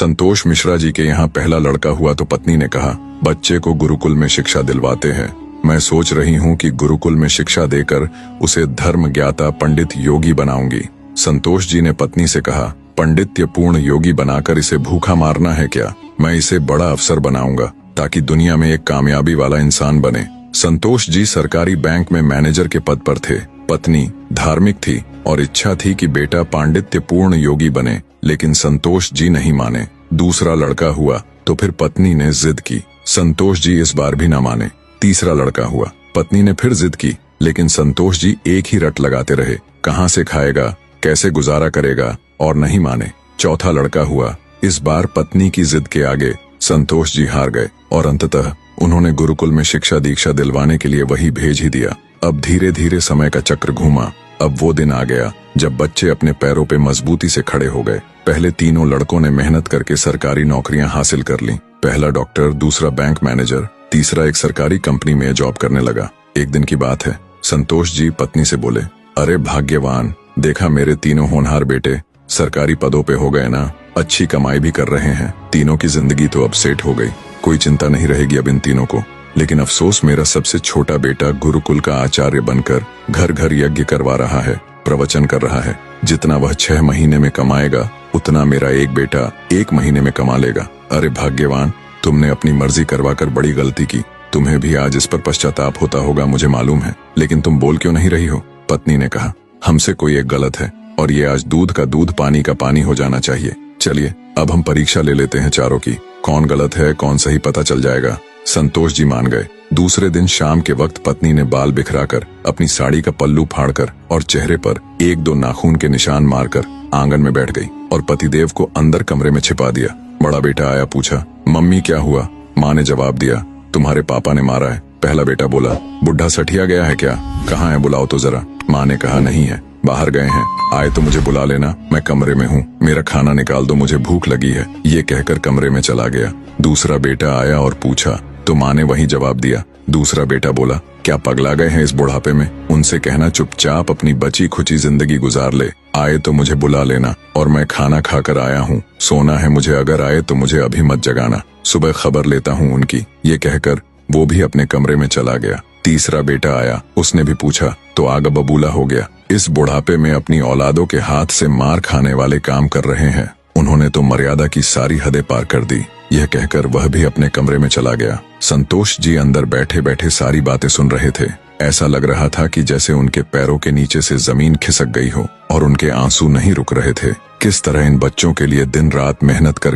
संतोष मिश्रा जी के यहाँ पहला लड़का हुआ तो पत्नी ने कहा, बच्चे को गुरुकुल में शिक्षा दिलवाते हैं। मैं सोच रही हूँ कि गुरुकुल में शिक्षा देकर उसे धर्म ज्ञाता पंडित योगी बनाऊंगी। संतोष जी ने पत्नी से कहा, पंडित्य पूर्ण योगी बनाकर इसे भूखा मारना है क्या? मैं इसे बड़ा अफसर बनाऊंगा ताकि दुनिया में एक कामयाबी वाला इंसान बने। संतोष जी सरकारी बैंक में मैनेजर के पद पर थे। पत्नी धार्मिक थी और इच्छा थी कि बेटा पांडित्य पूर्ण योगी बने, लेकिन संतोष जी नहीं माने। दूसरा लड़का हुआ तो फिर पत्नी ने जिद की। संतोष जी इस बार भी न माने। तीसरा लड़का हुआ, पत्नी ने फिर जिद की, लेकिन संतोष जी एक ही रट लगाते रहे, कहाँ से खाएगा, कैसे गुजारा करेगा, और नहीं माने। चौथा लड़का हुआ। इस बार पत्नी की जिद के आगे संतोष जी हार गए और अंततः उन्होंने गुरुकुल में शिक्षा दीक्षा दिलवाने के लिए वही भेज ही दिया। अब धीरे धीरे समय का चक्र घूमा। अब वो दिन आ गया जब बच्चे अपने पैरों पे मजबूती से खड़े हो गए। पहले तीनों लड़कों ने मेहनत करके सरकारी नौकरियां हासिल कर ली। पहला डॉक्टर, दूसरा बैंक मैनेजर, तीसरा एक सरकारी कंपनी में जॉब करने लगा। एक दिन की बात है, संतोष जी पत्नी से बोले, अरे भाग्यवान, देखा मेरे तीनों होनहार बेटे सरकारी पदों पे हो गए ना, अच्छी कमाई भी कर रहे हैं। तीनों की जिंदगी तो अब सेट हो गई, कोई चिंता नहीं रहेगी अब इन तीनों को। लेकिन अफसोस, मेरा सबसे छोटा बेटा गुरुकुल का आचार्य बनकर घर घर यज्ञ करवा रहा है, प्रवचन कर रहा है। जितना वह 6 महीने में कमाएगा उतना मेरा एक बेटा 1 महीने में कमा लेगा। अरे भाग्यवान, तुमने अपनी मर्जी करवाकर बड़ी गलती की। तुम्हें भी आज इस पर पश्चाताप होता होगा, मुझे मालूम है, लेकिन तुम बोल क्यों नहीं रही हो? पत्नी ने कहा, हमसे कोई एक गलत है और ये आज दूध का दूध पानी का पानी हो जाना चाहिए। चलिए अब हम परीक्षा ले लेते हैं चारों की, कौन गलत है कौन सही पता चल जाएगा। संतोष जी मान गए। दूसरे दिन शाम के वक्त पत्नी ने बाल बिखराकर, अपनी साड़ी का पल्लू फाड़कर और चेहरे पर 1-2 नाखून के निशान मारकर आंगन में बैठ गई और पतिदेव को अंदर कमरे में छिपा दिया। बड़ा बेटा आया, पूछा, मम्मी क्या हुआ? माँ ने जवाब दिया, तुम्हारे पापा ने मारा है। पहला बेटा बोला, बुढ़ा सठिया गया है क्या? कहाँ है, बुलाओ तो जरा। माँ ने कहा, नहीं है, बाहर गए हैं, आए तो मुझे बुला लेना, मैं कमरे में हूँ, मेरा खाना निकाल दो, मुझे भूख लगी है। ये कहकर कमरे में चला गया। दूसरा बेटा आया और पूछा तो माँ ने वही जवाब दिया। दूसरा बेटा बोला, क्या पगला गए हैं इस बुढ़ापे में? उनसे कहना चुपचाप अपनी बची खुची जिंदगी गुजार ले, आए तो मुझे बुला लेना, और मैं खाना खाकर आया हूँ, सोना है मुझे, अगर आए तो मुझे अभी मत जगाना, सुबह खबर लेता हूँ उनकी। ये कहकर वो भी अपने कमरे में चला गया। तीसरा बेटा आया, उसने भी पूछा तो आग बबूला हो गया। इस बुढ़ापे में अपनी औलादों के हाथ से मार खाने वाले काम कर रहे हैं, उन्होंने तो मर्यादा की सारी हदें पार कर दी। यह कहकर वह भी अपने कमरे में चला गया। संतोष जी अंदर बैठे बैठे सारी बातें सुन रहे थे। ऐसा लग रहा था कि जैसे उनके पैरों के नीचे से जमीन खिसक गई हो और उनके आंसू नहीं रुक रहे थे। किस तरह इन बच्चों के लिए दिन रात मेहनत करके